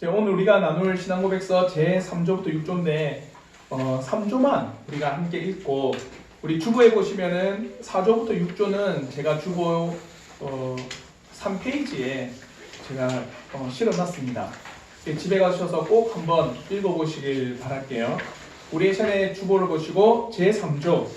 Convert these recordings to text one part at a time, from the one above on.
오늘 우리가 나눌 신앙고백서 제3조부터 6조인데 3조만 우리가 함께 읽고 우리 주보에 보시면은 4조부터 6조는 제가 주보 3페이지에 제가 실어놨습니다. 집에 가셔서 꼭 한번 읽어보시길 바랄게요. 우리 예전에 주보를 보시고 제3조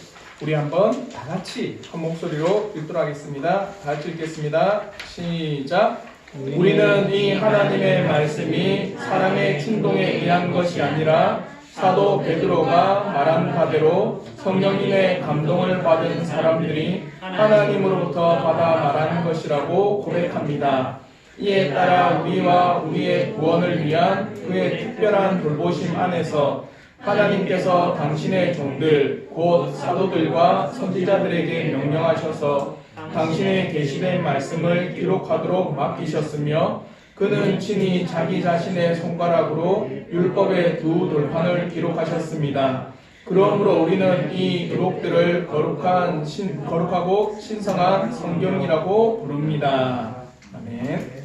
우리 한번 다 같이 한 목소리로 읽도록 하겠습니다. 다 같이 읽겠습니다. 시작! 우리는 이 하나님의 말씀이 사람의 충동에 의한 것이 아니라 사도 베드로가 말한 바대로 성령님의 감동을 받은 사람들이 하나님으로부터 받아 말하는 것이라고 고백합니다. 이에 따라 우리와 우리의 구원을 위한 그의 특별한 돌보심 안에서 하나님께서 당신의 종들 곧 사도들과 선지자들에게 명령하셔서 당신의 계시된 말씀을 기록하도록 맡기셨으며 그는 친히 자기 자신의 손가락으로 율법의 두 돌판을 기록하셨습니다. 그러므로 우리는 이 기록들을 거룩하고 신성한 성경이라고 부릅니다. 아멘.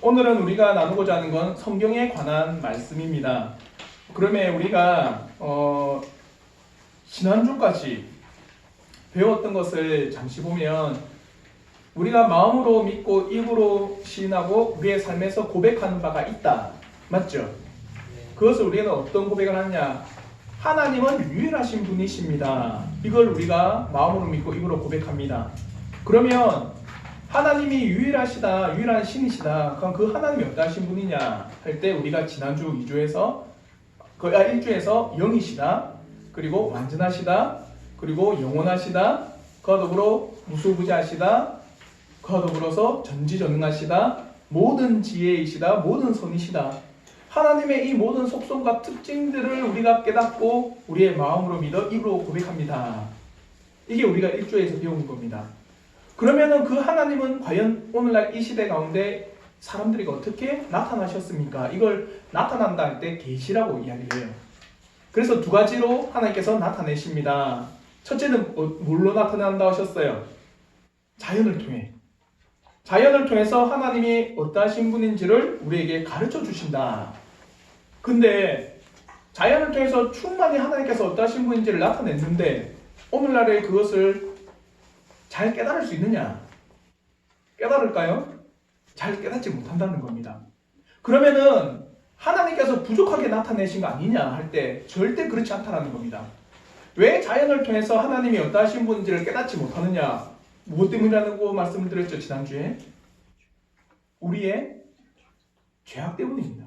오늘은 우리가 나누고자 하는 건 성경에 관한 말씀입니다. 그러면 우리가 지난주까지 배웠던 것을 잠시 보면 우리가 마음으로 믿고 입으로 시인하고 우리의 삶에서 고백하는 바가 있다. 맞죠? 그것을 우리는 어떤 고백을 하느냐? 하나님은 유일하신 분이십니다. 이걸 우리가 마음으로 믿고 입으로 고백합니다. 그러면 하나님이 유일하시다, 유일한 신이시다. 그럼 그 하나님이 어떠하신 분이냐? 할 때 우리가 지난주 2주에서 1주에서 영이시다. 그리고 완전하시다. 그리고 영원하시다. 그와 더불어 무소부지하시다. 그와 더불어서 전지전능하시다. 모든 지혜이시다. 모든 선이시다. 하나님의 이 모든 속성과 특징들을 우리가 깨닫고 우리의 마음으로 믿어 입으로 고백합니다. 이게 우리가 1주에서 배우는 겁니다. 그러면은 그 하나님은 과연 오늘날 이 시대 가운데 사람들이 어떻게 나타나셨습니까? 이걸 나타난다 할 때 계시라고 이야기를 해요. 그래서 두 가지로 하나님께서 나타내십니다. 첫째는 뭘로 나타난다 하셨어요? 자연을 통해. 자연을 통해서 하나님이 어떠하신 분인지를 우리에게 가르쳐 주신다. 근데 자연을 통해서 충만히 하나님께서 어떠하신 분인지를 나타냈는데 오늘날에 그것을 잘 깨달을 수 있느냐? 깨달을까요? 잘 깨닫지 못한다는 겁니다. 그러면은 하나님께서 부족하게 나타내신 거 아니냐 할 때 절대 그렇지 않다는 겁니다. 왜 자연을 통해서 하나님이 어떠하신 분인지를 깨닫지 못하느냐? 무엇 때문이라고 말씀드렸죠 지난주에? 우리의 죄악 때문입니다.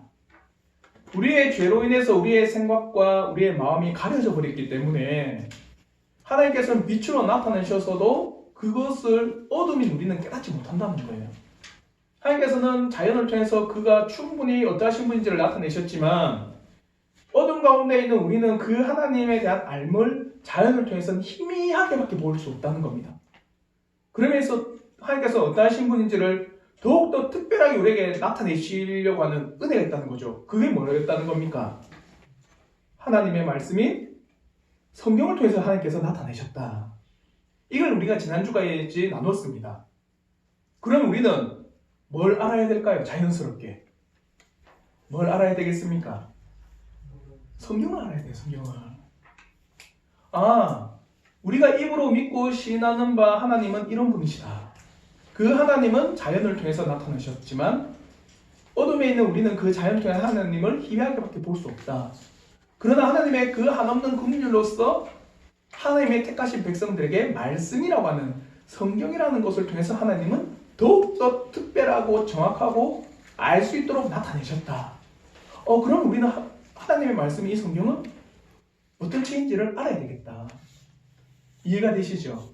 우리의 죄로 인해서 우리의 생각과 우리의 마음이 가려져 버렸기 때문에 하나님께서는 빛으로 나타내셔서도 그것을 어둠인 우리는 깨닫지 못한다는 거예요. 하나님께서는 자연을 통해서 그가 충분히 어떠하신 분인지를 나타내셨지만 어둠 가운데 있는 우리는 그 하나님에 대한 알을 자연을 통해서는 희미하게밖에 볼 수 없다는 겁니다. 그러면서 하나님께서 어떠하신 분인지를 더욱더 특별하게 우리에게 나타내시려고 하는 은혜가 있다는 거죠. 그게 뭐였다는 겁니까? 하나님의 말씀이 성경을 통해서 하나님께서 나타내셨다. 이걸 우리가 지난주까지 나눴습니다. 그럼 우리는 뭘 알아야 될까요? 자연스럽게. 뭘 알아야 되겠습니까? 성경을 알아야 돼요. 성경을. 우리가 입으로 믿고 시인하는 바 하나님은 이런 분이시다. 그 하나님은 자연을 통해서 나타나셨지만 어둠에 있는 우리는 그 자연을 통해 하나님을 희미하게밖에 볼 수 없다. 그러나 하나님의 그 한없는 긍휼로서 하나님의 택하신 백성들에게 말씀이라고 하는 성경이라는 것을 통해서 하나님은 더욱더 특별하고 정확하고 알 수 있도록 나타내셨다. 그럼 우리는 하나님의 말씀이 이 성경은 어떤 책인지를 알아야 되겠다. 이해가 되시죠?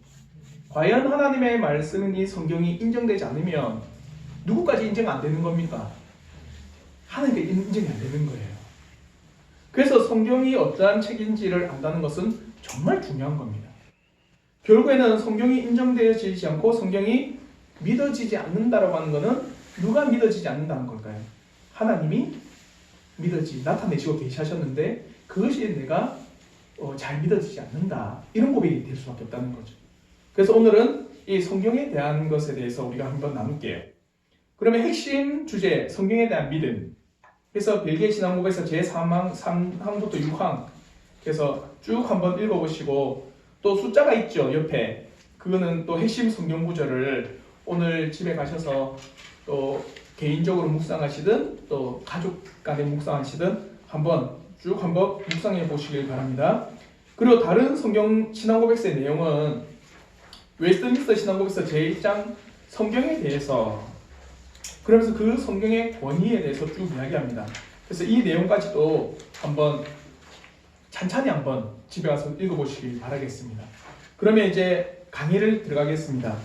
과연 하나님의 말씀인 이 성경이 인정되지 않으면 누구까지 인정 안 되는 겁니까? 하나님께 인정이 안 되는 거예요. 그래서 성경이 어떠한 책인지를 안다는 것은 정말 중요한 겁니다. 결국에는 성경이 인정되어지지 않고 성경이 믿어지지 않는다라고 하는 것은 누가 믿어지지 않는다는 걸까요? 하나님이 나타내시고 계시하셨는데 그것이 내가 잘 믿어지지 않는다. 이런 고백이 될 수밖에 없다는 거죠. 그래서 오늘은 이 성경에 대한 것에 대해서 우리가 한번 나눌게요. 그러면 핵심 주제, 성경에 대한 믿음. 그래서 벨기에 신앙국에서 제3항부터 6항 그래서 쭉 한번 읽어보시고 또 숫자가 있죠 옆에 그거는 또 핵심 성경 구절을 오늘 집에 가셔서 또 개인적으로 묵상하시든 또 가족 간에 묵상하시든 한번 묵상해 보시길 바랍니다. 그리고 다른 성경 신앙고백서의 내용은 웨스트민스터 신앙고백서 제1장 성경에 대해서 그러면서 그 성경의 권위에 대해서 쭉 이야기합니다. 그래서 이 내용까지도 한번 찬찬히 한번 집에 가서 읽어보시길 바라겠습니다. 그러면 이제 강의를 들어가겠습니다.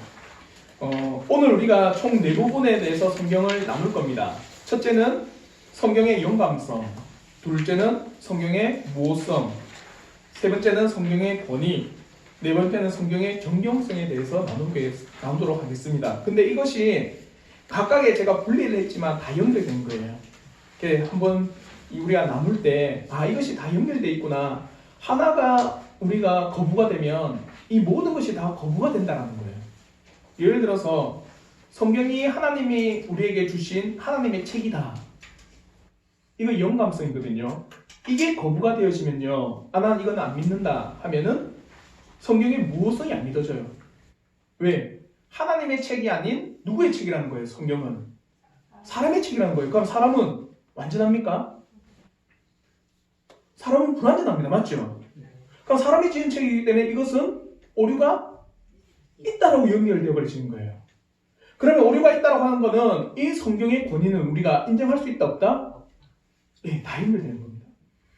오늘 우리가 총 4부분에 대해서 성경을 나눌 겁니다. 첫째는 성경의 영감성, 둘째는 성경의 모호성, 세 번째는 성경의 권위, 네 번째는 성경의 정경성에 대해서 나누도록 하겠습니다. 근데 이것이 각각의 제가 분리를 했지만 다 연결된 거예요. 이렇게 한번 우리가 나눌 때 이것이 다 연결되어 있구나. 하나가 우리가 거부가 되면 이 모든 것이 다 거부가 된다는 거예요. 예를 들어서 성경이 하나님이 우리에게 주신 하나님의 책이다. 이거 영감성이거든요. 이게 거부가 되어지면요. 난 이건 안 믿는다 하면은 성경의 무호성이 안 믿어져요. 왜? 하나님의 책이 아닌 누구의 책이라는 거예요. 성경은 사람의 책이라는 거예요. 그럼 사람은 완전합니까? 사람은 불완전합니다. 맞죠? 그럼 사람이 지은 책이기 때문에 이것은 오류가 있다라고 연결되어 버리시는 거예요. 그러면 오류가 있다라고 하는 거는 이 성경의 권위는 우리가 인정할 수 있다 없다? 네, 다 연결되는 겁니다.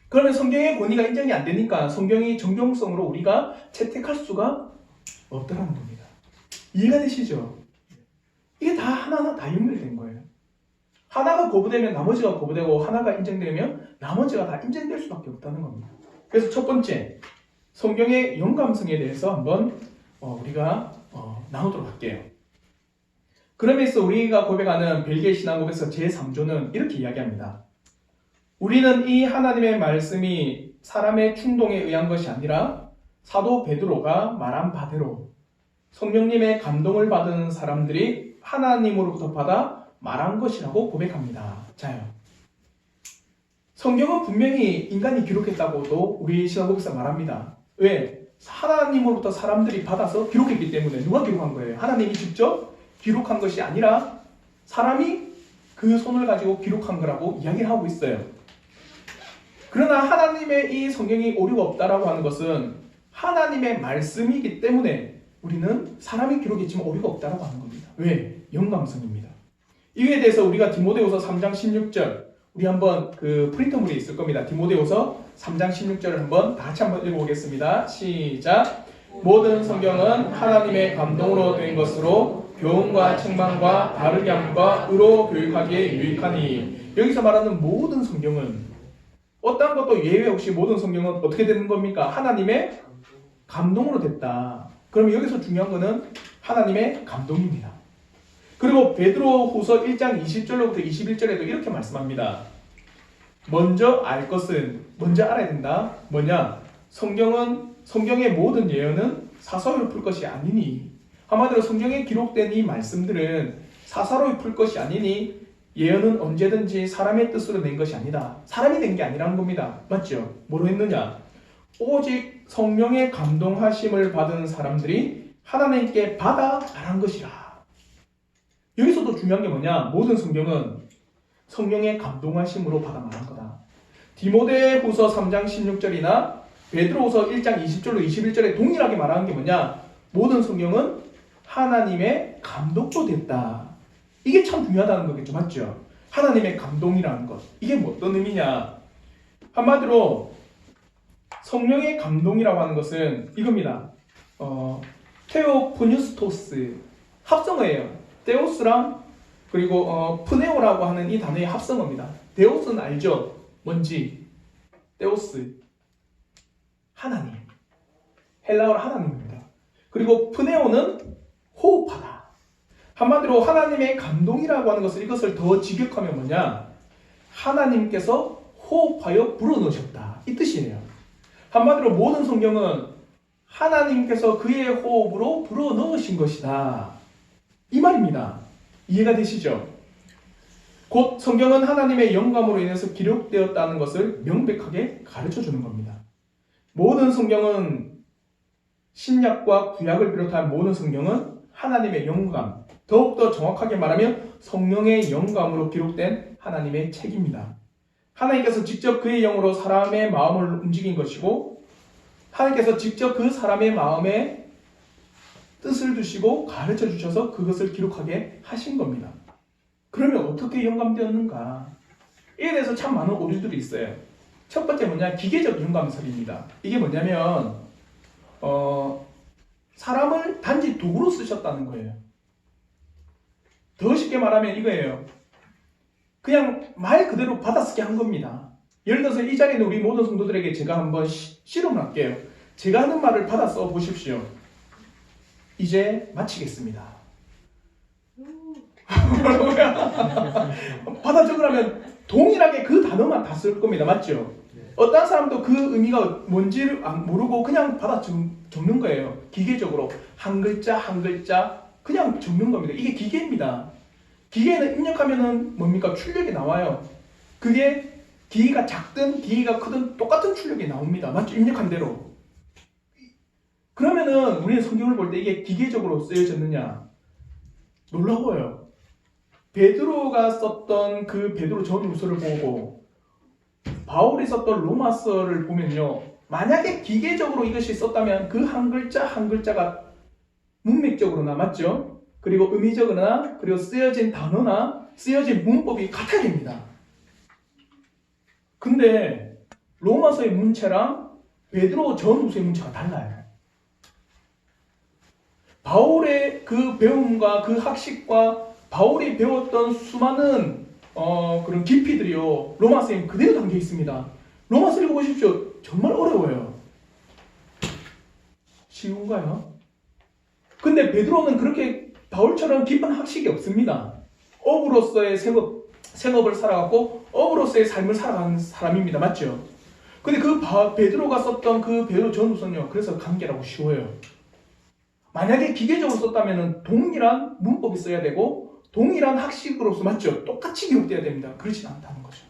그러면 성경의 권위가 인정이 안 되니까 성경이 정경성으로 우리가 채택할 수가 없다는 겁니다. 이해가 되시죠? 이게 다 하나하나 다 연결된 거예요. 하나가 거부되면 나머지가 거부되고 하나가 인정되면 나머지가 다 인정될 수밖에 없다는 겁니다. 그래서 첫 번째 성경의 영감성에 대해서 한번 우리가 나누도록 할게요. 그러면서 우리가 고백하는 벨기에 신앙고백서 제3조는 이렇게 이야기합니다. 우리는 이 하나님의 말씀이 사람의 충동에 의한 것이 아니라 사도 베드로가 말한 바대로 성령님의 감동을 받은 사람들이 하나님으로부터 받아 말한 것이라고 고백합니다. 자요. 성경은 분명히 인간이 기록했다고도 우리 신앙고백서 말합니다. 왜? 하나님으로부터 사람들이 받아서 기록했기 때문에. 누가 기록한 거예요? 하나님이 직접 기록한 것이 아니라 사람이 그 손을 가지고 기록한 거라고 이야기를 하고 있어요. 그러나 하나님의 이 성경이 오류가 없다라고 하는 것은 하나님의 말씀이기 때문에 우리는 사람이 기록했지만 오류가 없다라고 하는 겁니다. 왜? 영감성입니다. 이에 대해서 우리가 디모데후서 3장 16절 우리 한번 그 프린터물이 있을 겁니다. 디모데후서 3장 16절을 한번 다 같이 한번 읽어보겠습니다. 시작. 모든 성경은 하나님의 감동으로 된 것으로 교훈과 책망과 바르게 함과 의로 교육하기에 유익하니. 여기서 말하는 모든 성경은 어떤 것도 예외 없이 모든 성경은 어떻게 되는 겁니까? 하나님의 감동으로 됐다. 그럼 여기서 중요한 거는 하나님의 감동입니다. 그리고 베드로 후서 1장 20절로부터 21절에도 이렇게 말씀합니다. 먼저 알 것은 먼저 알아야 된다. 뭐냐? 성경의 모든 예언은 사사로이 풀 것이 아니니. 한마디로 성경에 기록된 이 말씀들은 사사로이 풀 것이 아니니 예언은 언제든지 사람의 뜻으로 낸 것이 아니다. 사람이 낸 게 아니라는 겁니다. 맞죠? 뭐로 했느냐? 오직 성령의 감동하심을 받은 사람들이 하나님께 받아 말한 것이라. 여기서도 중요한 게 뭐냐? 모든 성경은 성령의 감동하심으로 받아 말한 거다. 디모데후서 3장 16절이나 베드로후서 1장 20절로 21절에 동일하게 말하는 게 뭐냐? 모든 성경은 하나님의 감동도 됐다. 이게 참 중요하다는 거겠죠. 맞죠? 하나님의 감동이라는 것. 이게 뭐 어떤 의미냐? 한마디로 성령의 감동이라고 하는 것은 이겁니다. 테오프뉴스토스 합성어예요. 데오스랑 그리고 프네오라고 하는 이 단어의 합성어입니다. 데오스는 알죠? 뭔지. 데오스 하나님. 헬라어로 하나님입니다. 그리고 프네오는 호흡하다. 한마디로 하나님의 감동이라고 하는 것을 이것을 더 직역하면 뭐냐? 하나님께서 호흡하여 불어넣으셨다. 이 뜻이에요. 한마디로 모든 성경은 하나님께서 그의 호흡으로 불어넣으신 것이다. 이 말입니다. 이해가 되시죠? 곧 성경은 하나님의 영감으로 인해서 기록되었다는 것을 명백하게 가르쳐 주는 겁니다. 모든 성경은 신약과 구약을 비롯한 모든 성경은 하나님의 영감, 더욱더 정확하게 말하면 성령의 영감으로 기록된 하나님의 책입니다. 하나님께서 직접 그의 영으로 사람의 마음을 움직인 것이고 하나님께서 직접 그 사람의 마음에 뜻을 두시고 가르쳐 주셔서 그것을 기록하게 하신 겁니다. 그러면 어떻게 영감되었는가? 이에 대해서 참 많은 오류들이 있어요. 첫 번째 뭐냐? 기계적 영감설입니다. 이게 뭐냐면 사람을 단지 도구로 쓰셨다는 거예요. 더 쉽게 말하면 이거예요. 그냥 말 그대로 받아쓰게 한 겁니다. 예를 들어서 이 자리에 있는 우리 모든 성도들에게 제가 한번 실험을 할게요. 제가 하는 말을 받아 써 보십시오. 이제 마치겠습니다. 받아 적으라면 동일하게 그 단어만 다 쓸 겁니다. 맞죠? 어떤 사람도 그 의미가 뭔지를 모르고 그냥 받아 적는 거예요. 기계적으로 한 글자 한 글자 그냥 적는 겁니다. 이게 기계입니다. 기계에는 입력하면은 뭡니까? 출력이 나와요. 그게 기계가 작든 기계가 크든 똑같은 출력이 나옵니다. 맞죠? 입력한 대로. 그러면은 우리는 성경을 볼 때 이게 기계적으로 쓰여졌느냐? 놀라워요. 베드로가 썼던 그 베드로 전후서를 보고 바울이 썼던 로마서를 보면요. 만약에 기계적으로 이것이 썼다면 그 한 글자 한 글자가 문맥적으로나 맞죠? 그리고 의미적으로나 그리고 쓰여진 단어나 쓰여진 문법이 같아야 됩니다. 근데 로마서의 문체랑 베드로 전후서의 문체가 달라요. 바울의 그 배움과 그 학식과 바울이 배웠던 수많은 그런 깊이들이요. 로마서에 그대로 담겨 있습니다. 로마서 읽어보십시오. 정말 어려워요. 쉬운가요? 근데 베드로는 그렇게 바울처럼 깊은 학식이 없습니다. 업으로서의 생업을 살아갔고 업으로서의 삶을 살아가는 사람입니다. 맞죠? 근데 그 베드로가 썼던 그 베드로 전후서는요. 그래서 관계라고 쉬워요. 만약에 기계적으로 썼다면 동일한 문법이 써야 되고 동일한 학식으로서 맞죠? 똑같이 기록돼야 됩니다. 그렇지 않다는 거죠.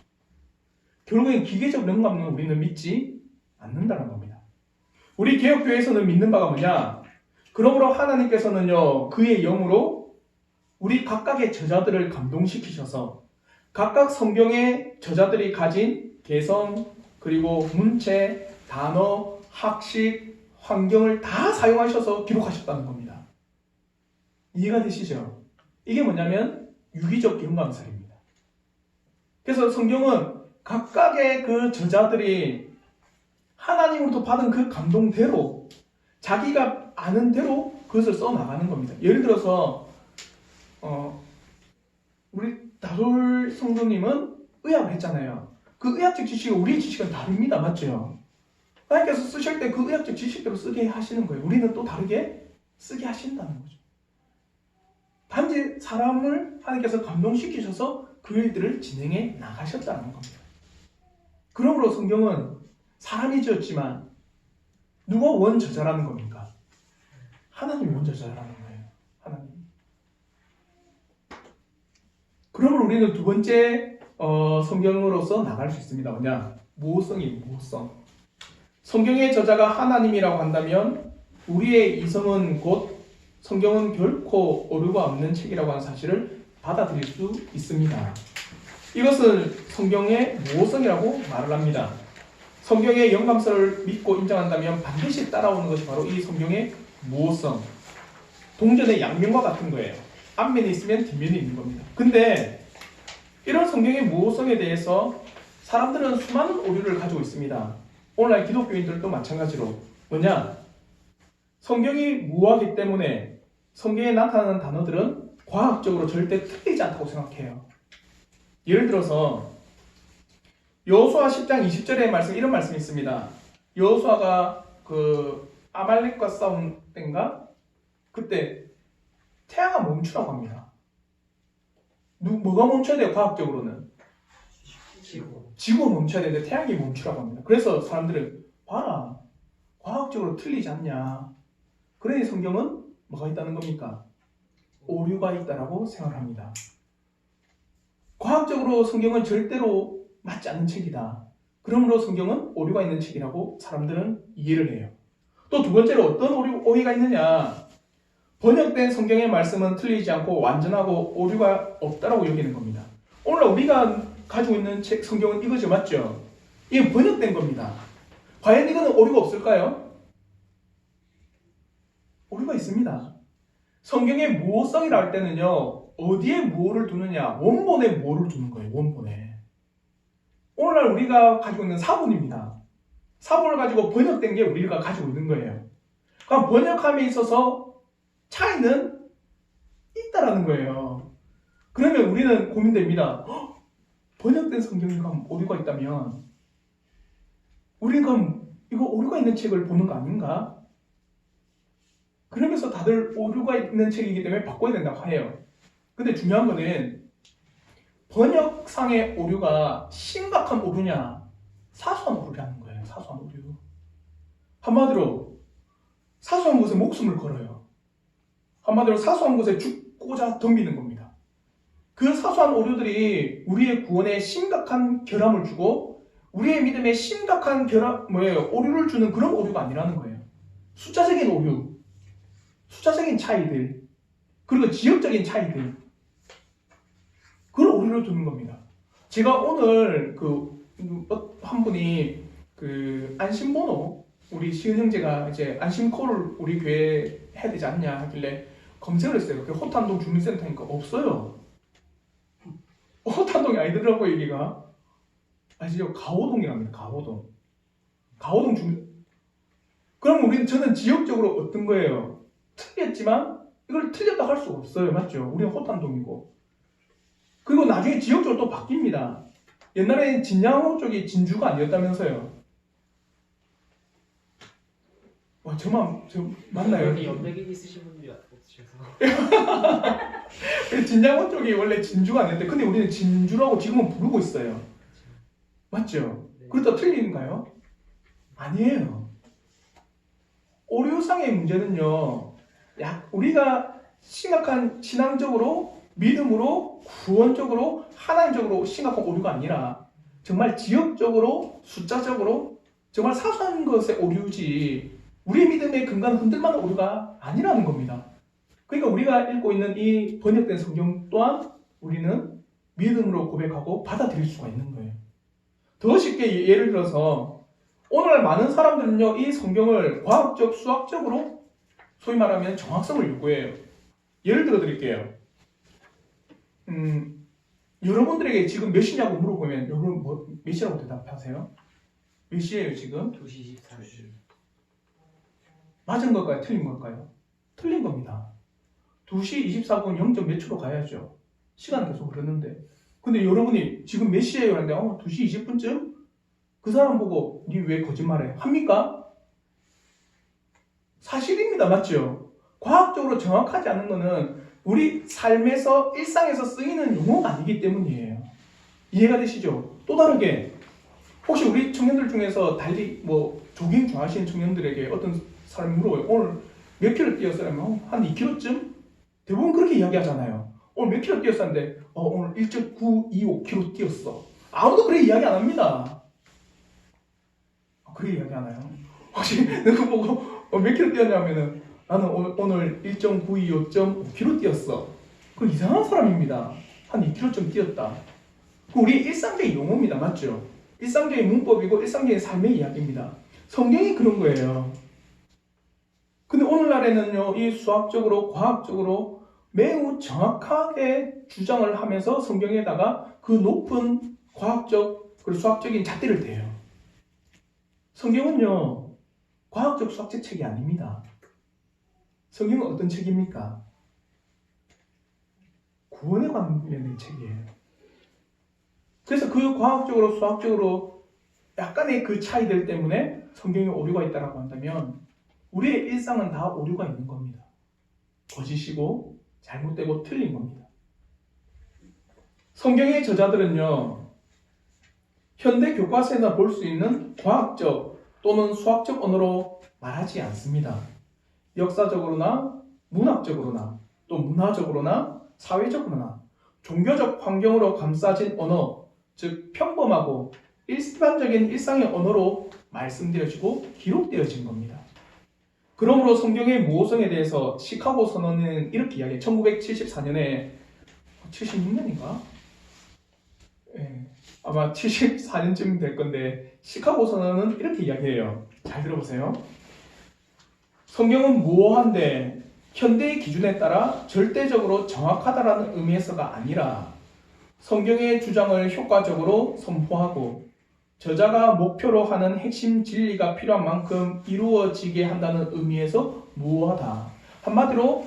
결국엔 기계적 영감은 우리는 믿지 않는다는 겁니다. 우리 개혁교회에서는 믿는 바가 뭐냐? 그러므로 하나님께서는요. 그의 영으로 우리 각각의 저자들을 감동시키셔서 각각 성경의 저자들이 가진 개성 그리고 문체, 단어, 학식, 환경을 다 사용하셔서 기록하셨다는 겁니다. 이해가 되시죠? 이게 뭐냐면 유기적 영감설입니다. 그래서 성경은 각각의 그 저자들이 하나님으로부터 받은 그 감동대로 자기가 아는 대로 그것을 써나가는 겁니다. 예를 들어서 우리 다솔 성도님은 의학을 했잖아요. 그 의학적 지식과 우리의 지식은 다릅니다. 맞죠? 하나님께서 쓰실 때 그 의학적 지식대로 쓰게 하시는 거예요. 우리는 또 다르게 쓰게 하신다는 거죠. 단지 사람을 하나님께서 감동시키셔서 그 일들을 진행해 나가셨다는 겁니다. 그러므로 성경은 사람이 지었지만 누가 원저자라는 겁니까? 하나님이 원저자라는 거예요. 하나님. 그러므로 우리는 두 번째 성경으로서 나갈 수 있습니다. 뭐냐? 모호성. 성경의 저자가 하나님이라고 한다면 우리의 이성은 곧 성경은 결코 오류가 없는 책이라고 하는 사실을 받아들일 수 있습니다. 이것을 성경의 모호성이라고 말을 합니다. 성경의 영감설을 믿고 인정한다면 반드시 따라오는 것이 바로 이 성경의 모호성. 동전의 양면과 같은 거예요. 앞면이 있으면 뒷면이 있는 겁니다. 근데 이런 성경의 모호성에 대해서 사람들은 수많은 오류를 가지고 있습니다. 오늘날 기독교인들도 마찬가지로 뭐냐? 성경이 모호하기 때문에 성경에 나타나는 단어들은 과학적으로 절대 틀리지 않다고 생각해요. 예를 들어서 여호수아 10장 20절의 말씀 이런 말씀이 있습니다. 여호수아가 그 아말렉과 싸운 때인가? 그때 태양아 멈추라고 합니다. 뭐가 멈춰야 돼요? 과학적으로는 지구가 멈춰야 되는데 태양이 멈추라고 합니다. 그래서 사람들은 봐라 과학적으로 틀리지 않냐. 그러니 성경은 뭐가 있다는 겁니까? 오류가 있다라고 생각합니다. 과학적으로 성경은 절대로 맞지 않는 책이다. 그러므로 성경은 오류가 있는 책이라고 사람들은 이해를 해요. 또 두 번째로 어떤 오해가 있느냐? 번역된 성경의 말씀은 틀리지 않고 완전하고 오류가 없다라고 여기는 겁니다. 오늘 우리가 가지고 있는 책 성경은 이거죠, 맞죠? 이게 번역된 겁니다. 과연 이거는 오류가 없을까요? 오류가 있습니다. 성경의 모성이라 할 때는요, 어디에 뭐를 두느냐, 원본에 뭐를 두는 거예요, 원본에. 오늘날 우리가 가지고 있는 사본입니다. 사본을 가지고 번역된 게 우리가 가지고 있는 거예요. 그럼 번역함에 있어서 차이는 있다라는 거예요. 그러면 우리는 고민됩니다. 번역된 성경이 그럼 오류가 있다면 우리는 그럼 이거 오류가 있는 책을 보는 거 아닌가? 그러면서 다들 오류가 있는 책이기 때문에 바꿔야 된다고 해요. 근데 중요한 거는 번역상의 오류가 심각한 오류냐, 사소한 오류라는 거예요. 사소한 오류. 한마디로 사소한 것에 목숨을 걸어요. 한마디로 사소한 것에 죽고자 덤비는 겁니다. 그 사소한 오류들이 우리의 구원에 심각한 결함을 주고 우리의 믿음에 심각한 오류를 주는 그런 오류가 아니라는 거예요. 숫자적인 오류, 숫자적인 차이들, 그리고 지역적인 차이들, 그런 오류를 두는 겁니다. 제가 오늘 한 분이 안심번호, 우리 시은 형제가 이제 안심콜을 우리 교회에 해야 되지 않냐 하길래 검색을 했어요. 그 호탄동 주민센터니까 없어요. 호탄동이 아니더라고요, 여기가. 아시죠? 가호동이랍니다. 가호동 주민. 그럼 저는 지역적으로 어떤 거예요? 틀렸지만 이걸 틀렸다고 할 수가 없어요. 맞죠? 우리는 호탄동이고. 그리고 나중에 지역적으로 또 바뀝니다. 옛날에는 진양호 쪽이 진주가 아니었다면서요. 와, 저 맞나요? 여기 연백이 있으신 분들이 없으셔서. 진양호 쪽이 원래 진주가 아니었대. 근데 우리는 진주라고 지금은 부르고 있어요. 맞죠? 네. 그렇다 틀린가요? 아니에요. 오류상의 문제는요, 우리가 심각한 신앙적으로, 믿음으로, 구원적으로, 하나님적으로 심각한 오류가 아니라 정말 지역적으로, 숫자적으로 정말 사소한 것의 오류지 우리의 믿음의 근간을 흔들만한 오류가 아니라는 겁니다. 그러니까 우리가 읽고 있는 이 번역된 성경 또한 우리는 믿음으로 고백하고 받아들일 수가 있는 거예요. 더 쉽게 예를 들어서 오늘날 많은 사람들은요, 이 성경을 과학적, 수학적으로 소위 말하면 정확성을 요구해요. 예를 들어 드릴게요. 여러분들에게 지금 몇 시냐고 물어보면 여러분 몇 시라고 대답하세요? 몇 시예요 지금? 2시 24분. 맞은 걸까요? 틀린 걸까요? 틀린 겁니다. 2시 24분 0. 몇 초로 가야죠. 시간은 계속 흐르는데. 근데 여러분이 지금 몇 시예요? 하는데 2시 20분쯤? 그 사람 보고 니 왜 거짓말해? 합니까? 사실입니다. 맞죠? 과학적으로 정확하지 않은 거는 우리 삶에서 일상에서 쓰이는 용어가 아니기 때문이에요. 이해가 되시죠? 또 다르게 혹시 우리 청년들 중에서 달리 조깅 좋아하시는 청년들에게 어떤 사람이 물어봐요. 오늘 몇 킬로 뛰었어요? 한 2킬로쯤? 대부분 그렇게 이야기하잖아요. 오늘 몇 킬로 뛰었었는데 오늘 1.925킬로 뛰었어. 아무도 그렇게 이야기 안 합니다. 그렇게 이야기 하나요? 혹시 누구 보고 몇 킬로 뛰었냐면은 나는 오늘 1.925.5km 뛰었어. 그 이상한 사람입니다. 한 2km쯤 뛰었다. 그 우리 일상적인 용어입니다. 맞죠? 일상적인 문법이고 일상적인 삶의 이야기입니다. 성경이 그런 거예요. 근데 오늘날에는요, 이 수학적으로, 과학적으로 매우 정확하게 주장을 하면서 성경에다가 그 높은 과학적 그리고 수학적인 잣대를 대요. 성경은요, 과학적 수학적 책이 아닙니다. 성경은 어떤 책입니까? 구원에 관련된 책이에요. 그래서 그 과학적으로 수학적으로 약간의 그 차이들 때문에 성경에 오류가 있다고 한다면 우리의 일상은 다 오류가 있는 겁니다. 거짓이고 잘못되고 틀린 겁니다. 성경의 저자들은요, 현대 교과서에나 볼 수 있는 과학적 또는 수학적 언어로 말하지 않습니다. 역사적으로나 문학적으로나 또 문화적으로나 사회적으로나 종교적 환경으로 감싸진 언어, 즉 평범하고 일반적인 일상의 언어로 말씀드려지고 기록되어진 겁니다. 그러므로 성경의 모호성에 대해서 시카고 선언은 이렇게 이야기해요. 1974년에 76년인가? 아마 74년쯤 될 건데 시카고 선언은 이렇게 이야기해요. 잘 들어보세요. 성경은 모호한데 현대의 기준에 따라 절대적으로 정확하다라는 의미에서가 아니라 성경의 주장을 효과적으로 선포하고 저자가 목표로 하는 핵심 진리가 필요한 만큼 이루어지게 한다는 의미에서 모호하다. 한마디로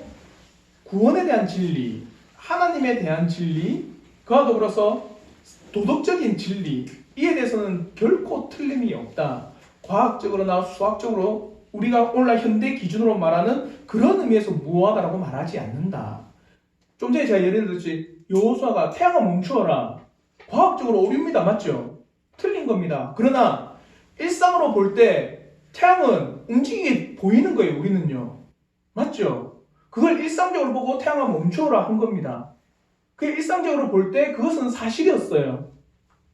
구원에 대한 진리, 하나님에 대한 진리, 그와 더불어서 도덕적인 진리, 이에 대해서는 결코 틀림이 없다. 과학적으로나 수학적으로 우리가 오늘날 현대 기준으로 말하는 그런 의미에서 모호하다라고 말하지 않는다. 좀 전에 제가 예를 들었지, 여호수아가 태양아 멈추어라. 과학적으로 오류입니다. 맞죠? 틀린 겁니다. 그러나 일상으로 볼 때 태양은 움직이게 보이는 거예요. 우리는요. 맞죠? 그걸 일상적으로 보고 태양아 멈추어라 한 겁니다. 그게 일상적으로 볼 때 그것은 사실이었어요.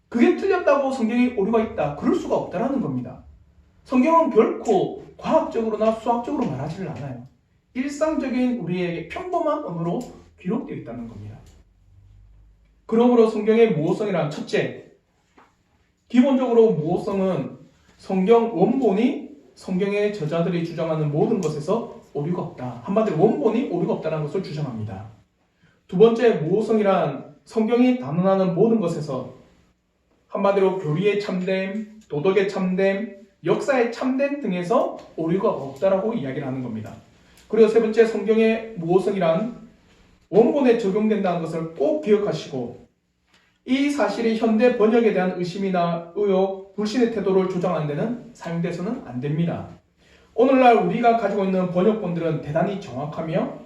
그게 틀렸다고 성경에 오류가 있다. 그럴 수가 없다라는 겁니다. 성경은 결코 과학적으로나 수학적으로 말하지를 않아요. 일상적인 우리에게 평범한 언어로 기록되어 있다는 겁니다. 그러므로 성경의 모호성이란 첫째, 기본적으로 모호성은 성경 원본이 성경의 저자들이 주장하는 모든 것에서 오류가 없다. 한마디로 원본이 오류가 없다는 것을 주장합니다. 두 번째, 모호성이란 성경이 단언하는 모든 것에서 한마디로 교리의 참됨, 도덕의 참됨, 역사의 참됨 등에서 오류가 없다라고 이야기를 하는 겁니다. 그리고 세 번째, 성경의 모호성이란 원본에 적용된다는 것을 꼭 기억하시고 이 사실이 현대 번역에 대한 의심이나 의혹, 불신의 태도를 조장하는 데는 사용돼서는 안 됩니다. 오늘날 우리가 가지고 있는 번역본들은 대단히 정확하며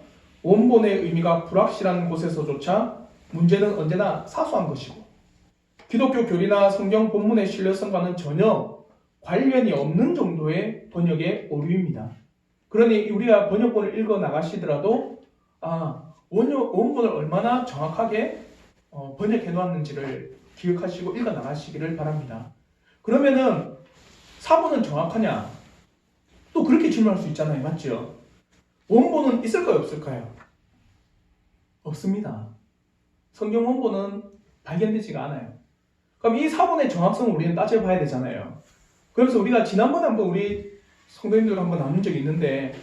원본의 의미가 불확실한 곳에서조차 문제는 언제나 사소한 것이고 기독교 교리나 성경 본문의 신뢰성과는 전혀 관련이 없는 정도의 번역의 오류입니다. 그러니 우리가 번역본을 읽어 나가시더라도 원본을 얼마나 정확하게 번역해 놓았는지를 기억하시고 읽어 나가시기를 바랍니다. 그러면은 사본은 정확하냐? 또 그렇게 질문할 수 있잖아요. 맞죠? 원본은 있을까요? 없을까요? 없습니다. 성경 원본은 발견되지가 않아요. 그럼 이 사본의 정확성을 우리는 따져봐야 되잖아요. 그래서 우리가 지난번에 한번 우리 성도님들 한번 나눈 적이 있는데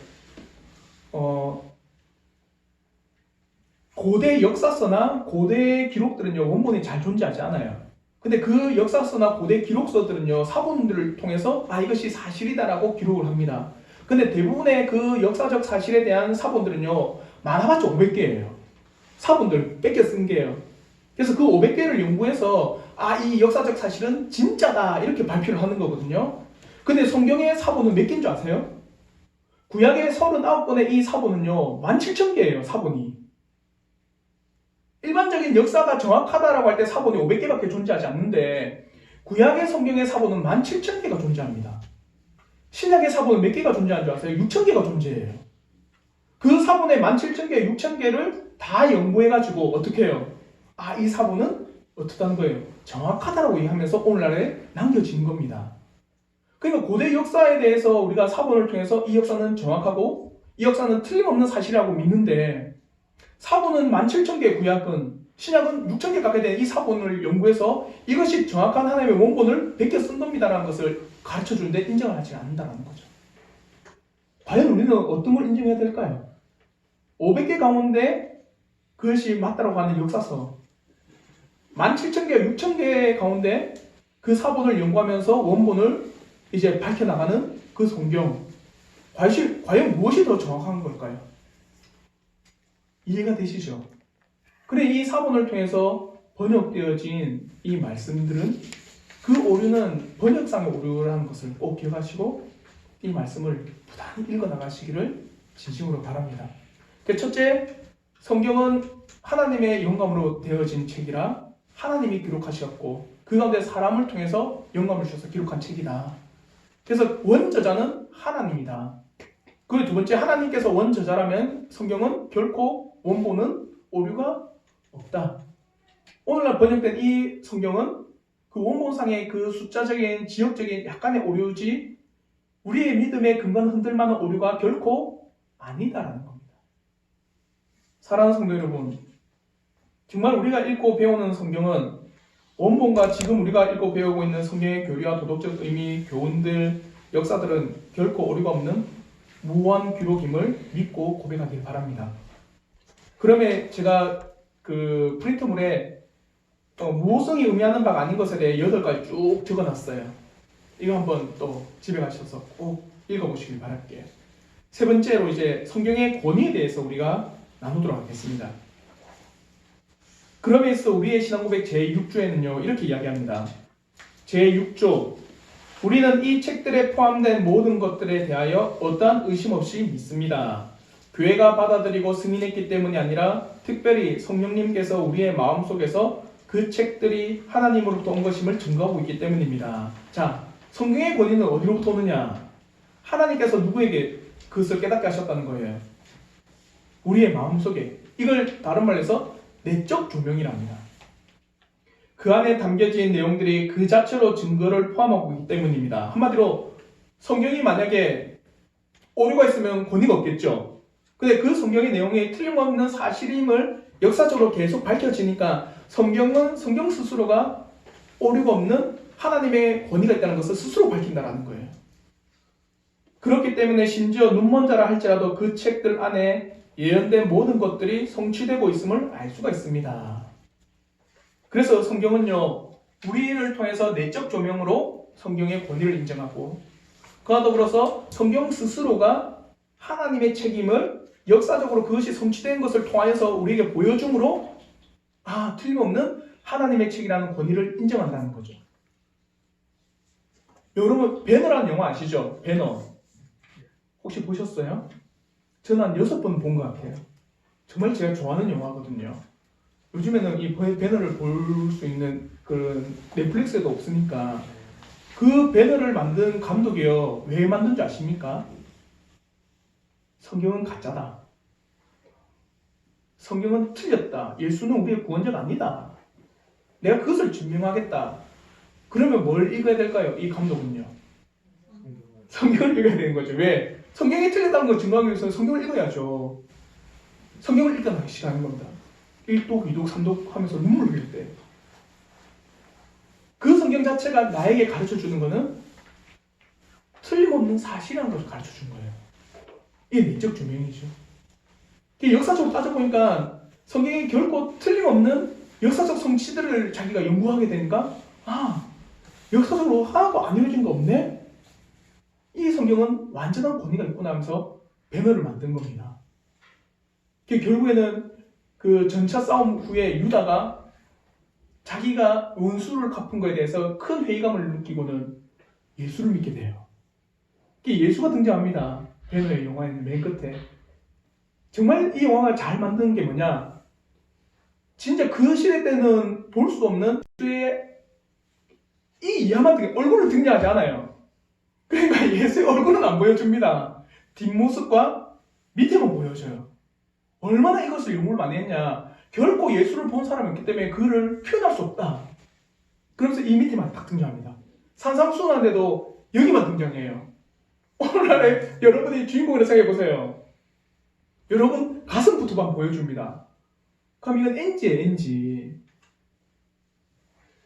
고대 역사서나 고대 기록들은요 원본이 잘 존재하지 않아요. 근데 그 역사서나 고대 기록서들은요 사본들을 통해서 이것이 사실이다라고 기록을 합니다. 근데 대부분의 그 역사적 사실에 대한 사본들은요 많아봤자 500개예요. 사본들 뺏겨 쓴 게요. 그래서 그 500개를 연구해서 이 역사적 사실은 진짜다 이렇게 발표를 하는 거거든요. 근데 성경의 사본은 몇 개인 줄 아세요? 구약의 39권의 이 사본은요 17,000개예요. 사본이. 일반적인 역사가 정확하다라고 할 때 사본이 500개밖에 존재하지 않는데 구약의 성경의 사본은 17,000개가 존재합니다. 신약의 사본은 몇 개가 존재하는 줄 아세요? 6,000개가 존재해요. 그 사본의 17,000개, 6,000개를 다 연구해가지고 어떻게 해요? 이 사본은 어떻다는 거예요? 정확하다라고 얘기하면서 오늘날에 남겨진 겁니다. 그러니까 고대 역사에 대해서 우리가 사본을 통해서 이 역사는 정확하고 이 역사는 틀림없는 사실이라고 믿는데 사본은 17,000개 구약은 신약은 6,000개 가까이 되는 이 사본을 연구해서 이것이 정확한 하나님의 원본을 베껴 쓴 겁니다라는 것을 가르쳐주는데 인정을 하지 않는다는 거죠. 과연 우리는 어떤 걸 인정해야 될까요? 500개 가운데 그것이 맞다라고 하는 역사서 17,000개, 6,000개 가운데 그 사본을 연구하면서 원본을 이제 밝혀나가는 그 성경 과연 무엇이 더 정확한 걸까요? 이해가 되시죠? 그래 이 사본을 통해서 번역되어진 이 말씀들은 그 오류는 번역상의 오류라는 것을 꼭 기억하시고 이 말씀을 부단히 읽어나가시기를 진심으로 바랍니다. 첫째, 성경은 하나님의 영감으로 되어진 책이라 하나님이 기록하셨고 그 가운데 사람을 통해서 영감을 주셔서 기록한 책이다. 그래서 원저자는 하나님이다. 그리고 두 번째, 하나님께서 원저자라면 성경은 결코 원본은 오류가 없다. 오늘날 번역된 이 성경은 그 원본상의 그 숫자적인 지역적인 약간의 오류지 우리의 믿음의 근간 흔들 만한 오류가 결코 아니다라는 겁니다. 사랑하는 성도 여러분, 정말 우리가 읽고 배우는 성경은 원본과 지금 우리가 읽고 배우고 있는 성경의 교리와 도덕적 의미, 교훈들, 역사들은 결코 오류가 없는 무한 기록임을 믿고 고백하길 바랍니다. 그러면 제가 그 프린트물에 무호성이 의미하는 바가 아닌 것에 대해 8가지 쭉 적어놨어요. 이거 한번 또 집에 가셔서 꼭 읽어보시길 바랄게요. 세 번째로 이제 성경의 권위에 대해서 우리가 나누도록 하겠습니다. 그러면서 우리의 신앙고백 제6조에는요 이렇게 이야기합니다. 제6조 우리는 이 책들에 포함된 모든 것들에 대하여 어떠한 의심 없이 믿습니다. 교회가 받아들이고 승인했기 때문이 아니라 특별히 성령님께서 우리의 마음속에서 그 책들이 하나님으로부터 온 것임을 증거하고 있기 때문입니다. 자, 성경의 권위는 어디로부터 오느냐? 하나님께서 누구에게 그것을 깨닫게 하셨다는 거예요. 우리의 마음속에. 이걸 다른 말로 해서 내적 조명이랍니다. 그 안에 담겨진 내용들이 그 자체로 증거를 포함하고 있기 때문입니다. 한마디로 성경이 만약에 오류가 있으면 권위가 없겠죠. 근데 그 성경의 내용이 틀림없는 사실임을 역사적으로 계속 밝혀지니까 성경은 성경 스스로가 오류가 없는 하나님의 권위가 있다는 것을 스스로 밝힌다는 거예요. 그렇기 때문에 심지어 눈먼 자라 할지라도 그 책들 안에 예언된 모든 것들이 성취되고 있음을 알 수가 있습니다. 그래서 성경은요, 우리를 통해서 내적 조명으로 성경의 권위를 인정하고 그와 더불어서 성경 스스로가 하나님의 책임을 역사적으로 그것이 성취된 것을 통하여서 우리에게 보여줌으로 틀림없는 하나님의 책이라는 권위를 인정한다는 거죠. 여러분 배너라는 영화 아시죠? 배너 혹시 보셨어요? 저는 한 6번 본 것 같아요. 정말 제가 좋아하는 영화거든요. 요즘에는 이 배너를 볼 수 있는 그런 넷플릭스에도 없으니까 그 배너를 만든 감독이요. 왜 만든지 아십니까? 성경은 가짜다. 성경은 틀렸다. 예수는 우리의 구원자가 아니다. 내가 그것을 증명하겠다. 그러면 뭘 읽어야 될까요? 이 감독은요. 성경을 읽어야 되는 거죠. 왜? 성경이 틀렸다는 걸 증거하기 위해서는 성경을 읽어야죠. 성경을 읽어나기 시작하는 겁니다. 1독, 2독, 3독 하면서 눈물을 흘릴 때. 그 성경 자체가 나에게 가르쳐주는 것은 틀림없는 사실이라는 것을 가르쳐준 거예요. 이게 내적 조명이죠. 역사적으로 따져보니까 성경이 결코 틀림없는 역사적 성취들을 자기가 연구하게 되니까 역사적으로 하나도 안 이루어진 거 없네? 이 성경은 완전한 권위가 있구나 하면서 배너를 만든 겁니다. 결국에는 그 전차 싸움 후에 유다가 자기가 원수를 갚은 것에 대해서 큰 회의감을 느끼고는 예수를 믿게 돼요. 예수가 등장합니다. 배너의 영화의 맨 끝에. 정말 이 영화가 잘 만든 게 뭐냐? 진짜 그 시대 때는 볼 수 없는 예수의 이 이하만 얼굴을 등장하지 않아요. 그러니까 예수의 얼굴은 안 보여줍니다. 뒷모습과 밑에만 보여줘요. 얼마나 이것을 연구를 많이 했냐. 결코 예수를 본 사람이 없기 때문에 그를 표현할 수 없다. 그러면서 이 밑에만 딱 등장합니다. 산상수훈한데도 여기만 등장해요. 오늘날에 여러분이 주인공으로 생각해보세요. 여러분 가슴부터만 보여줍니다. 그럼 이건 NG예요, NG.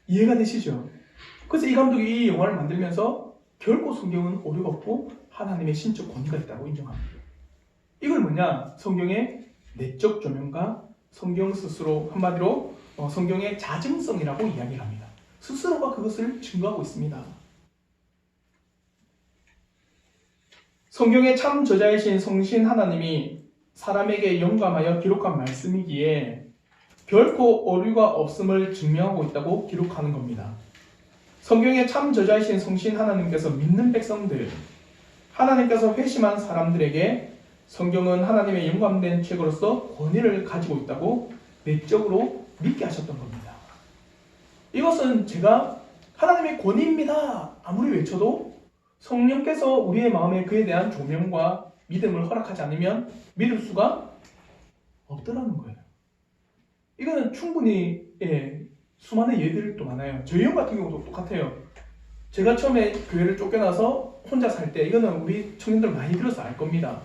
이해가 되시죠? 그래서 이 감독이 이 영화를 만들면서 결코 성경은 오류가 없고 하나님의 신적 권위가 있다고 인정합니다. 이걸 뭐냐? 성경의 내적 조명과 성경 스스로 한마디로 성경의 자증성이라고 이야기를 합니다. 스스로가 그것을 증거하고 있습니다. 성경의 참 저자이신 성신 하나님이 사람에게 영감하여 기록한 말씀이기에 결코 오류가 없음을 증명하고 있다고 기록하는 겁니다. 성경의 참 저자이신 성신 하나님께서 믿는 백성들, 하나님께서 회심한 사람들에게 성경은 하나님의 영감된 책으로서 권위를 가지고 있다고 내적으로 믿게 하셨던 겁니다. 이것은 제가 하나님의 권위입니다 아무리 외쳐도 성령께서 우리의 마음에 그에 대한 조명과 믿음을 허락하지 않으면 믿을 수가 없더라는 거예요. 이거는 충분히 수많은 예들도 많아요. 저희 형 같은 경우도 똑같아요. 제가 처음에 교회를 쫓겨나서 혼자 살 때 이거는 우리 청년들 많이 들어서 알 겁니다.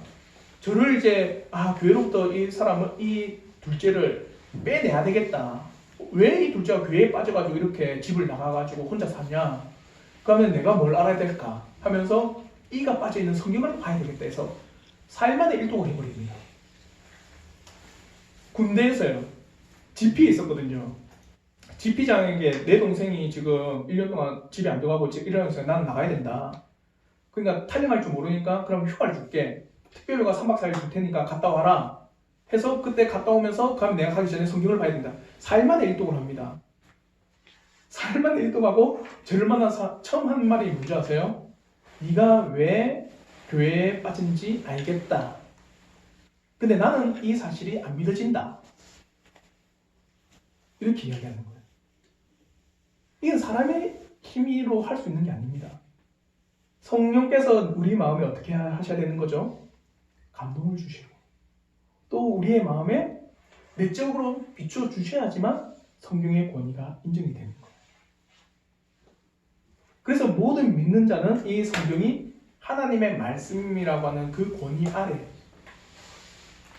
저를 이제 교회로부터 이 사람을 이 둘째를 빼내야 되겠다. 왜 이 둘째가 교회에 빠져가지고 이렇게 집을 나가가지고 혼자 사냐? 그러면 내가 뭘 알아야 될까? 하면서 이가 빠져있는 성경을 봐야 되겠다 해서 4일 만에 일독을 해버립니다. 군대에서요. GP에 있었거든요. GP장에게 내 동생이 지금 1년 동안 집에 안 들어가고 이러면서 난 나가야 된다. 그러니까 탈영할 줄 모르니까 그럼 휴가를 줄게. 특별휴가 3박 4일 줄 테니까 갔다 와라. 해서 그때 갔다 오면서 그럼 내가 가기 전에 성경을 봐야 된다. 4일 만에 일독을 합니다. 4일 만에 일독하고 저를 만난 처음 한 말이 뭔지 아세요? 네가 왜 교회에 빠진지 알겠다. 근데 나는 이 사실이 안 믿어진다. 이렇게 이야기하는 거예요. 이건 사람의 힘으로 할 수 있는 게 아닙니다. 성령께서 우리 마음에 어떻게 하셔야 되는 거죠? 감동을 주시고 또 우리의 마음에 내적으로 비추어 주셔야지만 성경의 권위가 인정이 되는 거예요. 그래서 모든 믿는 자는 이 성경이 하나님의 말씀이라고 하는 그 권위 아래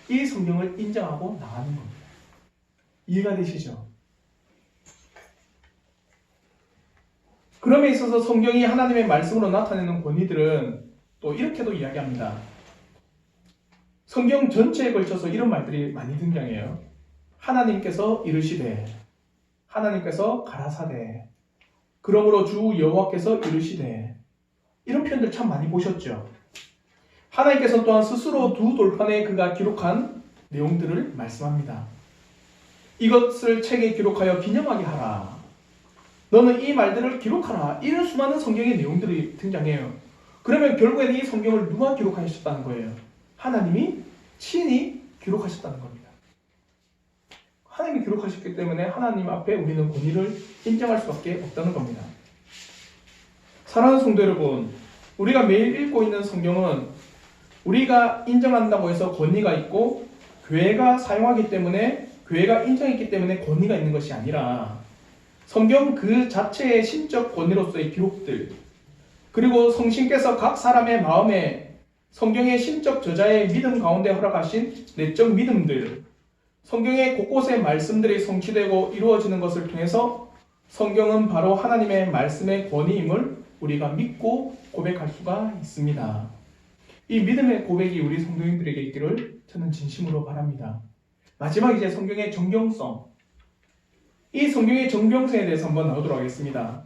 이 성경을 인정하고 나가는 겁니다. 이해가 되시죠? 그럼에 있어서 성경이 하나님의 말씀으로 나타내는 권위들은 또 이렇게도 이야기합니다. 성경 전체에 걸쳐서 이런 말들이 많이 등장해요. 하나님께서 이르시되, 하나님께서 가라사대, 그러므로 주 여호와께서 이르시되, 이런 표현들 참 많이 보셨죠? 하나님께서 또한 스스로 두 돌판에 그가 기록한 내용들을 말씀합니다. 이것을 책에 기록하여 기념하게 하라. 너는 이 말들을 기록하라. 이런 수많은 성경의 내용들이 등장해요. 그러면 결국에는 이 성경을 누가 기록하셨다는 거예요? 하나님이 친히 기록하셨다는 겁니다. 하나님이 기록하셨기 때문에 하나님 앞에 우리는 권위를 인정할 수밖에 없다는 겁니다. 사랑하는 성도 여러분, 우리가 매일 읽고 있는 성경은 우리가 인정한다고 해서 권위가 있고 교회가 사용하기 때문에 교회가 인정했기 때문에 권위가 있는 것이 아니라 성경 그 자체의 신적 권위로서의 기록들, 그리고 성신께서 각 사람의 마음에 성경의 신적 저자의 믿음 가운데 허락하신 내적 믿음들, 성경의 곳곳의 말씀들이 성취되고 이루어지는 것을 통해서 성경은 바로 하나님의 말씀의 권위임을 우리가 믿고 고백할 수가 있습니다. 이 믿음의 고백이 우리 성도님들에게 있기를 저는 진심으로 바랍니다. 마지막 이제 성경의 정경성, 이 성경의 정경성에 대해서 한번 나오도록 하겠습니다.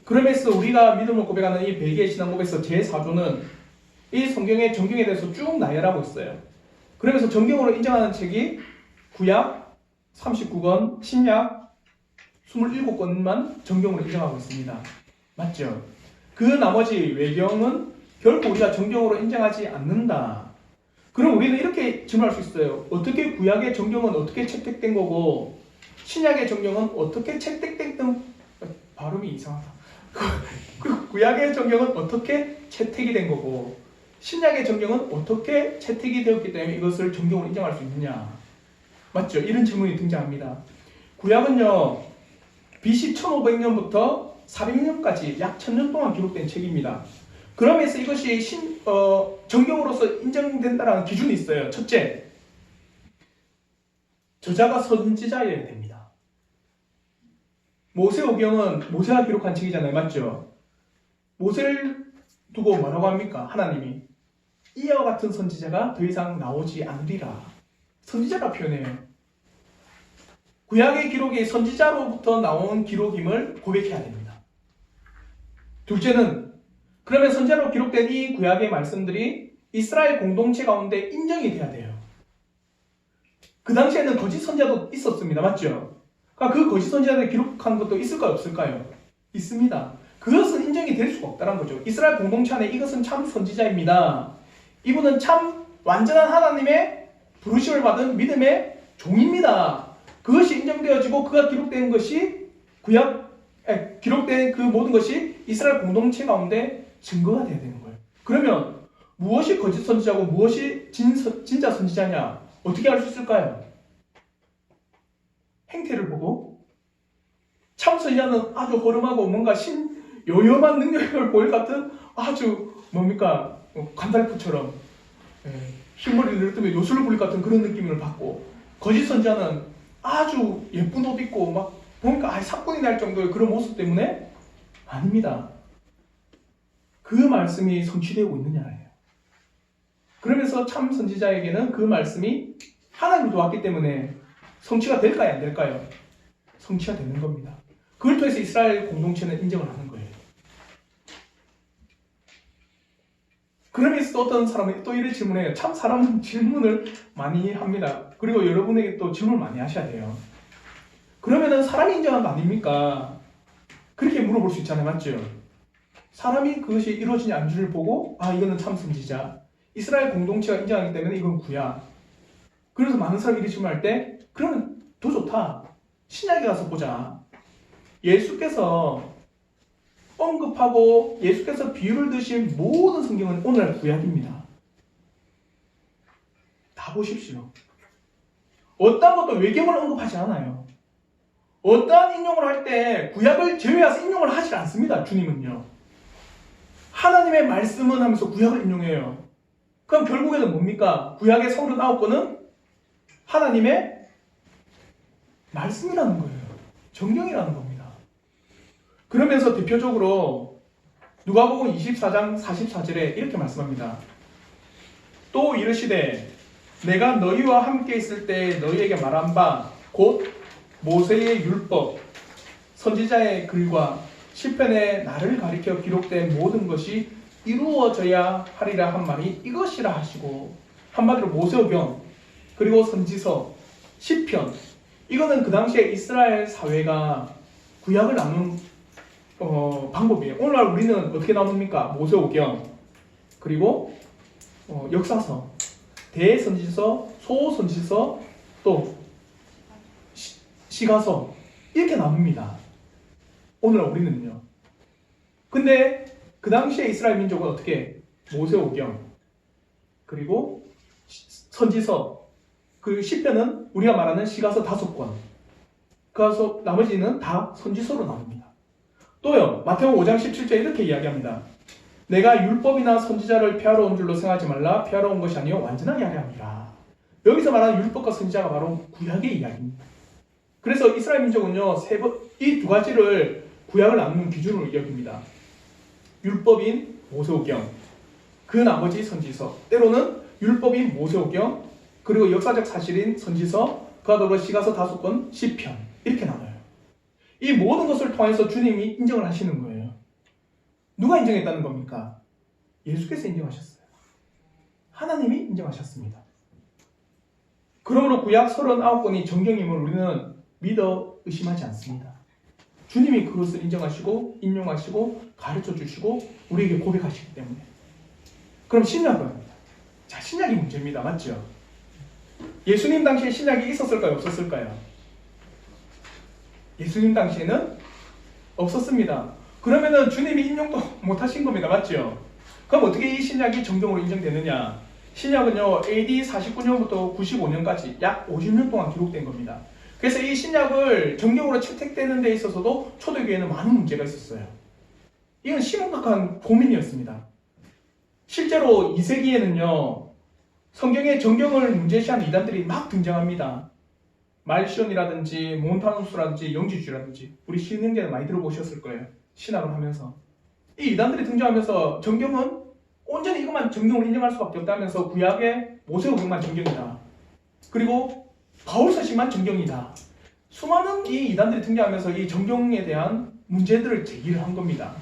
그러면서 우리가 믿음을 고백하는 이 벨기에 신앙 고백서 제4조는 이 성경의 정경에 대해서 쭉 나열하고 있어요. 그러면서 정경으로 인정하는 책이 구약 39권, 신약 27권만 정경으로 인정하고 있습니다. 맞죠? 그 나머지 외경은 결코 우리가 정경으로 인정하지 않는다. 그럼 우리는 이렇게 질문할 수 있어요. 어떻게 구약의 정경은 어떻게 채택된 거고 신약의 정경은 어떻게 채택된 발음이 이상하다. 그 구약의 정경은 어떻게 채택이 된 거고 신약의 정경은 어떻게 채택이 되었기 때문에 이것을 정경으로 인정할 수 있느냐. 맞죠? 이런 질문이 등장합니다. 구약은요, BC 1500년부터 400년까지 약 1000년 동안 기록된 책입니다. 그러면서 이것이 정경으로서 인정된다는 기준이 있어요. 첫째, 저자가 선지자여야 됩니다. 모세오경은 모세가 기록한 책이잖아요. 맞죠? 모세를 두고 뭐라고 합니까? 하나님이 이와 같은 선지자가 더 이상 나오지 않으리라. 선지자라 표현해요. 구약의 기록이 선지자로부터 나온 기록임을 고백해야 됩니다. 둘째는 그러면 선지자로 기록된 이 구약의 말씀들이 이스라엘 공동체 가운데 인정이 돼야 돼요. 그 당시에는 거짓 선지자도 있었습니다. 맞죠? 그러니까 그 거짓 선지자들이 기록한 것도 있을까요? 없을까요? 있습니다. 그것은 인정이 될 수가 없다는 거죠. 이스라엘 공동체 안에 이것은 참 선지자입니다. 이분은 참 완전한 하나님의 부르심을 받은 믿음의 종입니다. 그것이 인정되어지고 그가 기록된 것이 기록된 그 모든 것이 이스라엘 공동체 가운데 증거가 되어야 되는 거예요. 그러면 무엇이 거짓 선지자고 무엇이 진짜 선지자냐? 어떻게 알 수 있을까요? 행태를 보고 참 선지자는 아주 허름하고 뭔가 요염한 능력을 보일 것 같은 아주 뭡니까 간달프처럼 흰머리를 늘뜨면 요술로 보일 것 같은 그런 느낌을 받고, 거짓 선지자는 아주 예쁜 옷 입고 막 보니까 사뿐이 날 정도의 그런 모습 때문에 아닙니다. 그 말씀이 성취되고 있느냐예요. 그러면서 참 선지자에게는 그 말씀이 하나님으로부터 왔기 때문에 성취가 될까요? 안 될까요? 성취가 되는 겁니다. 그걸 통해서 이스라엘 공동체는 인정을 하는 거예요. 그러면서 또 어떤 사람이 또 이런 질문해요. 참 사람은 질문을 많이 합니다. 그리고 여러분에게 또 질문을 많이 하셔야 돼요. 그러면은 사람이 인정한 거 아닙니까? 그렇게 물어볼 수 있잖아요. 맞죠? 사람이 그것이 이루어지냐 안 주를 보고 이거는 참 선지자, 이스라엘 공동체가 인정하기 때문에 이건 구약. 그래서 많은 사람이 이렇게 질문할 때 그러면 더 좋다. 신약에 가서 보자. 예수께서 언급하고 예수께서 비유를 드신 모든 성경은 오늘날 구약입니다. 다 보십시오. 어떤 것도 외경을 언급하지 않아요. 어떠한 인용을 할 때 구약을 제외해서 인용을 하지 않습니다. 주님은요. 하나님의 말씀은 하면서 구약을 인용해요. 그럼 결국에는 뭡니까? 구약의 39권은 하나님의 말씀이라는 거예요. 정령이라는 겁니다. 그러면서 대표적으로 누가복음 24장 44절에 이렇게 말씀합니다. 또 이르시되 내가 너희와 함께 있을 때 너희에게 말한 바 곧 모세의 율법, 선지자의 글과 시편에 나를 가리켜 기록된 모든 것이 이루어져야 하리라 한 말이 이것이라 하시고, 한마디로 모세오경 그리고 선지서, 시편, 이거는 그 당시에 이스라엘 사회가 구약을 나눈 방법이에요. 오늘날 우리는 어떻게 나눕니까? 모세오경 그리고 역사서, 대선지서, 소선지서, 또 시가서 이렇게 나눕니다. 오늘날 우리는요. 근데 그 당시에 이스라엘 민족은 어떻게 모세오경 그리고 선지서, 그 시편은 우리가 말하는 시가서 5권, 그래서 나머지는 다 선지서로 나눕니다. 또요, 마태복음 5장 17절에 이렇게 이야기합니다. 내가 율법이나 선지자를 폐하러 온 줄로 생각하지 말라. 폐하러 온 것이 아니요 완전하게 하려 함이라. 여기서 말하는 율법과 선지자가 바로 구약의 이야기입니다. 그래서 이스라엘 민족은요, 이 두 가지를 구약을 나누는 기준으로 여깁니다. 율법인 모세오경, 그 나머지 선지서, 때로는 율법인 모세오경, 그리고 역사적 사실인 선지서, 그와 더불어 시가서 5권, 시편, 이렇게 나눠요. 이 모든 것을 통해서 주님이 인정을 하시는 거예요. 누가 인정했다는 겁니까? 예수께서 인정하셨어요. 하나님이 인정하셨습니다. 그러므로 구약 39권이 정경임을 우리는 믿어 의심하지 않습니다. 주님이 그것을 인정하시고 인용하시고 가르쳐 주시고 우리에게 고백하시기 때문에. 그럼 신약은? 자, 신약이 문제입니다. 맞죠? 예수님 당시에 신약이 있었을까요? 없었을까요? 예수님 당시에는 없었습니다. 그러면은 주님이 인용도 못하신 겁니다. 맞죠? 그럼 어떻게 이 신약이 정경으로 인정되느냐? 신약은요, AD 49년부터 95년까지 약 50년 동안 기록된 겁니다. 그래서 이 신약을 정경으로 채택되는 데 있어서도 초대교회에는 많은 문제가 있었어요. 이건 심각한 고민이었습니다. 실제로 2세기에는요, 성경의 정경을 문제시하는 이단들이 막 등장합니다. 말시온이라든지 몬타누스라든지 영지주의라든지, 우리 신흥계는 많이 들어보셨을 거예요. 신학을 하면서 이 이단들이 등장하면서 정경은 온전히 이것만 정경을 인정할 수밖에 없다면서 구약의 모세오경만 정경이다, 그리고 바울서신만 정경이다, 수많은 이 이단들이 등장하면서 이 정경에 대한 문제들을 제기를 한 겁니다.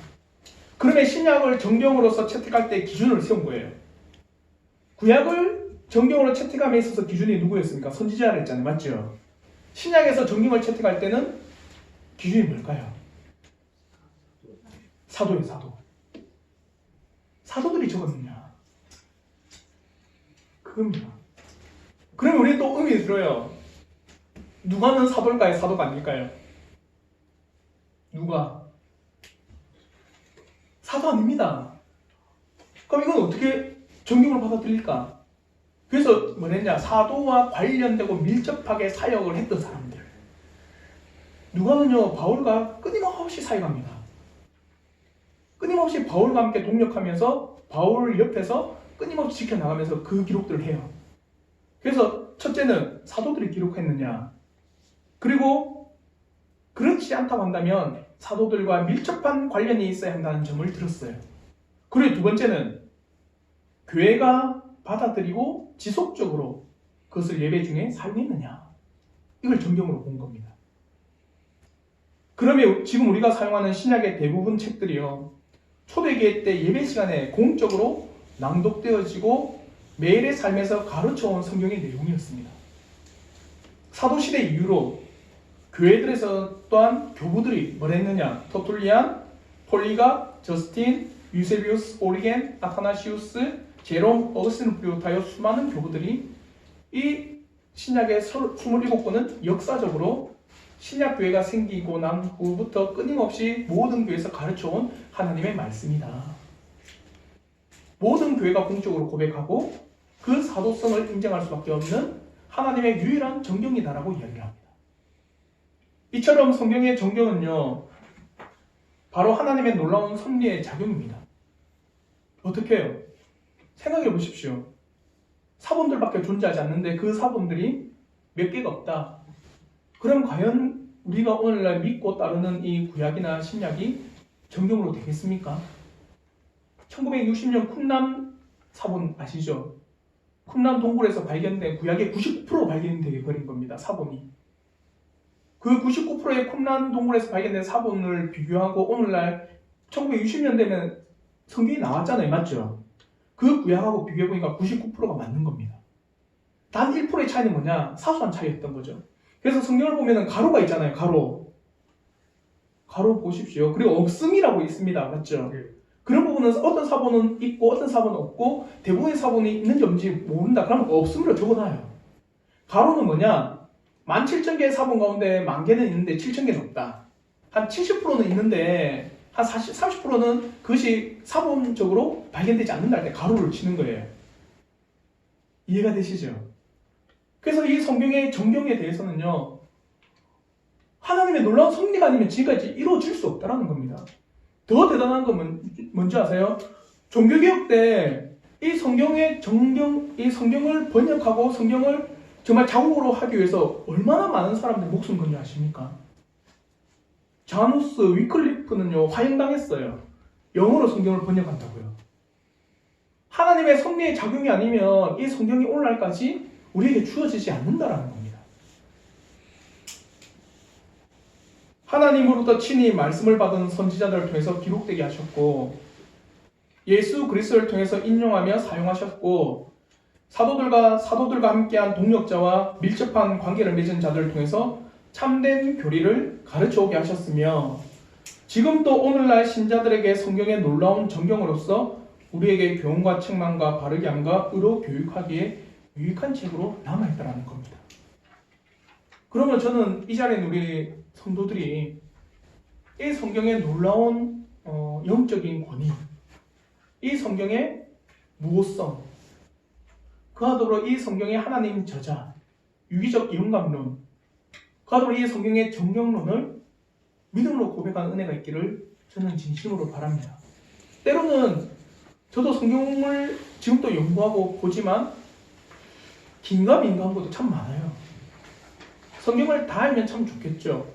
그러면 신약을 정경으로서 채택할 때 기준을 세운 거예요. 구약을 정경으로 채택함에 있어서 기준이 누구였습니까? 선지자를 했잖아요. 맞죠? 신약에서 정경을 채택할 때는 기준이 뭘까요? 사도예요. 사도. 사도들이 적었느냐? 그겁니다. 그러면 우리 또 의미 들어요. 누가는 사도일까요? 사도가 아닐까요? 누가? 사도 아닙니다. 그럼 이건 어떻게 정경을 받아들일까? 그래서 뭐랬냐? 사도와 관련되고 밀접하게 사역을 했던 사람들. 누가는요 바울과 끊임없이 사역합니다. 끊임없이 바울과 함께 동력하면서 바울 옆에서 끊임없이 지켜나가면서 그 기록들을 해요. 그래서 첫째는 사도들이 기록했느냐, 그리고 그렇지 않다고 한다면 사도들과 밀접한 관련이 있어야 한다는 점을 들었어요. 그리고 두 번째는 교회가 받아들이고 지속적으로 그것을 예배 중에 사용했느냐, 이걸 정경으로 본 겁니다. 그러면 지금 우리가 사용하는 신약의 대부분 책들이요, 초대교회 때 예배 시간에 공적으로 낭독되어지고 매일의 삶에서 가르쳐온 성경의 내용이었습니다. 사도시대 이후로 교회들에서 또한 교부들이 뭘 했느냐, 터툴리안, 폴리가, 저스틴, 유세비우스, 오리겐, 아타나시우스, 제롬, 어거스틴을 비롯하여 수많은 교부들이 이 신약의 27권은 역사적으로 신약교회가 생기고 난 후부터 끊임없이 모든 교회에서 가르쳐온 하나님의 말씀이다. 모든 교회가 공적으로 고백하고 그 사도성을 인정할 수밖에 없는 하나님의 유일한 정경이다라고 이야기를 합니다. 이처럼 성경의 정경은요, 바로 하나님의 놀라운 섭리의 작용입니다. 어떻게 해요? 생각해 보십시오. 사본들밖에 존재하지 않는데 그 사본들이 몇 개가 없다. 그럼 과연 우리가 오늘날 믿고 따르는 이 구약이나 신약이 정경으로 되겠습니까? 1960년 쿰람 사본 아시죠? 쿰람 동굴에서 발견된 구약의 99% 발견되게 버린 겁니다. 사본이. 그 99%의 쿰람 동굴에서 발견된 사본을 비교하고 오늘날 1960년 되면 성경이 나왔잖아요. 맞죠? 그 구약하고 비교해보니까 99%가 맞는 겁니다. 단 1%의 차이는 뭐냐? 사소한 차이였던 거죠. 그래서 성경을 보면 가로가 있잖아요. 가로 보십시오. 그리고 없음이라고 있습니다. 맞죠? 그런 부분은 어떤 사본은 있고 어떤 사본은 없고 대부분의 사본이 있는지 없는지 모른다. 그러면 없음으로 적어놔요. 가로는 뭐냐? 17,000개의 사본 가운데 10,000개는 있는데 7,000개는 없다. 한 70%는 있는데 한 30%는 그것이 사본적으로 발견되지 않는다 할 때 가로를 치는 거예요. 이해가 되시죠? 그래서 이 성경의 정경에 대해서는요, 하나님의 놀라운 섭리가 아니면 지금까지 이루어질 수 없다는 겁니다. 더 대단한 건 뭔지 아세요? 종교개혁 때 이 성경의 이 성경을 번역하고 성경을 정말 자국어로 하기 위해서 얼마나 많은 사람들이 목숨 건지 아십니까? 자누스, 위클리프는요, 화형당했어요. 영어로 성경을 번역한다고요. 하나님의 섭리의 작용이 아니면 이 성경이 오늘날까지 우리에게 주어지지 않는다라는 겁니다. 하나님으로부터 친히 말씀을 받은 선지자들을 통해서 기록되게 하셨고, 예수 그리스도를 통해서 인용하며 사용하셨고, 사도들과 함께한 동력자와 밀접한 관계를 맺은 자들을 통해서 참된 교리를 가르쳐 오게 하셨으며, 지금도 오늘날 신자들에게 성경의 놀라운 정경으로서 우리에게 교훈과 책망과 바르게 함과 의로 교육하기에 유익한 책으로 남아있다는 겁니다. 그러면 저는 이 자리에 우리 성도들이 이 성경의 놀라운 영적인 권위, 이 성경의 무호성, 그와 더불어 이 성경의 하나님 저자, 유기적 영감론, 그와 더불어 이 성경의 정경론을 믿음으로 고백하는 은혜가 있기를 저는 진심으로 바랍니다. 때로는 저도 성경을 지금도 연구하고 보지만 긴가민가한 것도 참 많아요. 성경을 다 알면 참 좋겠죠.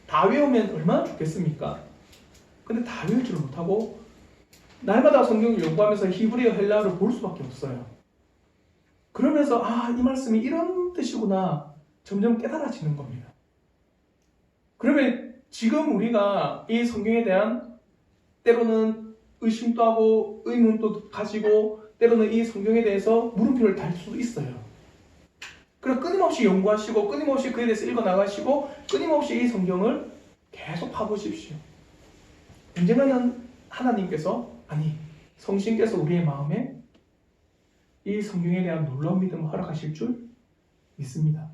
다 외우면 얼마나 좋겠습니까? 근데 다 외우지를 못하고 날마다 성경을 연구하면서 히브리어 헬라어를 볼 수밖에 없어요. 그러면서 이 말씀이 이런 뜻이구나 점점 깨달아지는 겁니다. 그러면 지금 우리가 이 성경에 대한 때로는 의심도 하고 의문도 가지고 때로는 이 성경에 대해서 물음표를 달 수도 있어요. 그래서 끊임없이 연구하시고 끊임없이 그에 대해서 읽어나가시고 끊임없이 이 성경을 계속 파보십시오. 언젠가는 하나님께서 성신께서 우리의 마음에 이 성경에 대한 놀라운 믿음을 허락하실 줄 믿습니다.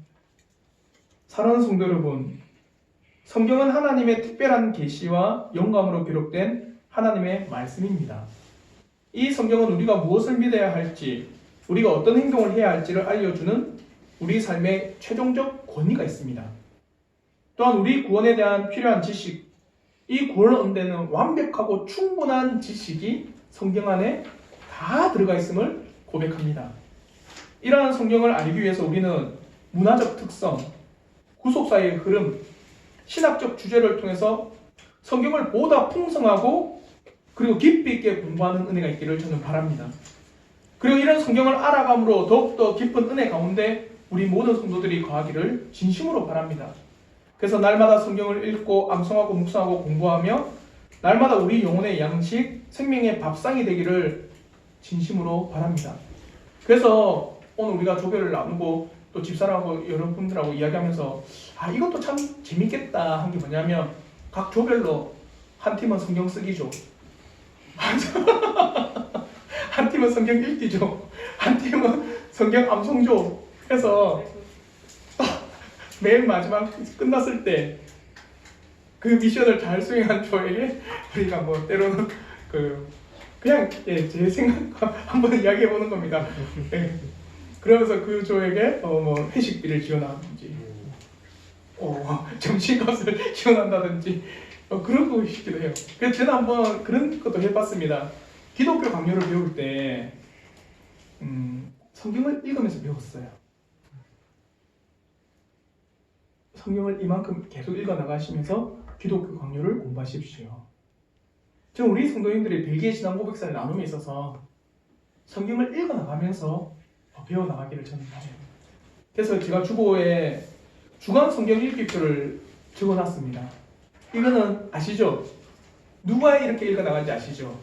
사랑하는 성도 여러분, 성경은 하나님의 특별한 계시와 영감으로 기록된 하나님의 말씀입니다. 이 성경은 우리가 무엇을 믿어야 할지, 우리가 어떤 행동을 해야 할지를 알려주는 우리 삶의 최종적 권위가 있습니다. 또한 우리 구원에 대한 필요한 지식, 이 구원을 얻는 데는 완벽하고 충분한 지식이 성경 안에 다 들어가 있음을 고백합니다. 이러한 성경을 알기 위해서 우리는 문화적 특성, 구속사의 흐름, 신학적 주제를 통해서 성경을 보다 풍성하고 그리고 깊이 있게 공부하는 은혜가 있기를 저는 바랍니다. 그리고 이런 성경을 알아감으로 더욱더 깊은 은혜 가운데 우리 모든 성도들이 거하기를 진심으로 바랍니다. 그래서 날마다 성경을 읽고 암송하고 묵상하고 공부하며 날마다 우리 영혼의 양식, 생명의 밥상이 되기를 진심으로 바랍니다. 그래서 오늘 우리가 조별을 나누고 또 집사람하고 여러분들하고 이야기하면서 이것도 참 재밌겠다 한 게 뭐냐면 각 조별로 한 팀은 성경 쓰기죠. 한 팀은 성경 읽기죠. 한 팀은 성경 암송조. 해서 맨 마지막 끝났을 때 그 미션을 잘 수행한 조에게 우리가 뭐 때로는 그냥 제 생각 한번 이야기해 보는 겁니다. 그러면서 그 조에게 뭐 회식비를 지원하든지 점심값을 지원한다든지 그런 거 싶기도 해요. 그래서 저는 한번 그런 것도 해봤습니다. 기독교 강요를 배울 때 성경을 읽으면서 배웠어요. 성경을 이만큼 계속 읽어 나가시면서 기독교 강요를 공부하십시오. 저는 우리 성도님들이 벨기에 신앙 고백사를 나눔에 있어서 성경을 읽어 나가면서 배워 나가기를 저는 바래요. 그래서 제가 주보에 주간 성경 읽기표를 적어놨습니다. 이거는 아시죠? 누가 이렇게 읽어 나간지 아시죠?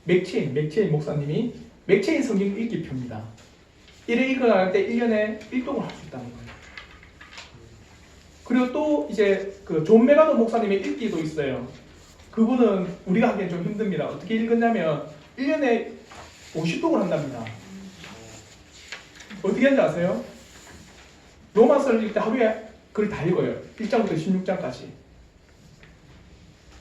맥체인 목사님이 맥체인 성경 읽기표입니다. 이를 읽어 나갈 때 1년에 1독을 할 수 있다는 거예요. 그리고 또 이제 존 메가더 목사님의 읽기도 있어요. 그분은 우리가 하기엔 좀 힘듭니다. 어떻게 읽었냐면 1년에 50독을 한답니다. 어떻게 하는지 아세요? 로마서를 읽을 때 하루에 글 다 읽어요. 1장부터 16장까지.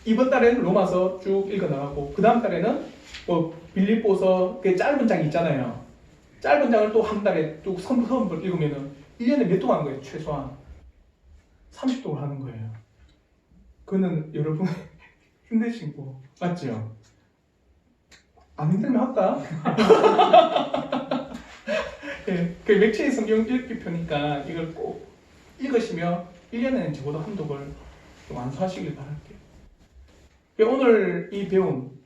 이번 달에는 로마서 쭉 읽어 나가고 그 다음 달에는 뭐 빌립보서 그 짧은 장이 있잖아요. 짧은 장을 또 한 달에 쭉 선부터 읽으면은 1년에 몇 독 하는 거예요, 최소한. 30독을 하는 거예요. 그거는 여러분 힘드신 거 맞죠? 안 힘들면 할까? 네, 그 맥체인 성경 읽기표니까 이걸 꼭 읽으시면 1년에는 적어도 한 독을 완수하시길 바랄게요. 오늘 이 배운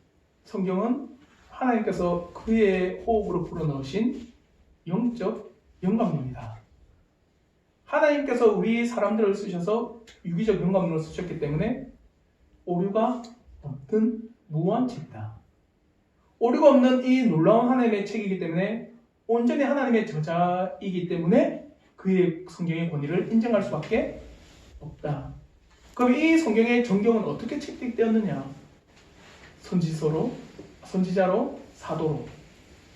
성경은 하나님께서 그의 호흡으로 불어넣으신 영적 영감입니다. 하나님께서 우리 사람들을 쓰셔서 유기적 영감으로 쓰셨기 때문에 오류가 없는 무한 책이다. 오류가 없는 이 놀라운 하나님의 책이기 때문에 온전히 하나님의 저자이기 때문에 그의 성경의 권위를 인정할 수밖에 없다. 그럼 이 성경의 정경은 어떻게 채택되었느냐? 선지자로, 사도로,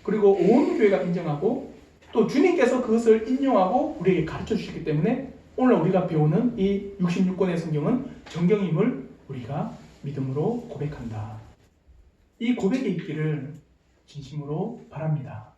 그리고 온 교회가 인정하고 또 주님께서 그것을 인용하고 우리에게 가르쳐 주셨기 때문에 오늘 우리가 배우는 이 66권의 성경은 정경임을 우리가 믿음으로 고백한다. 이 고백에 있기를 진심으로 바랍니다.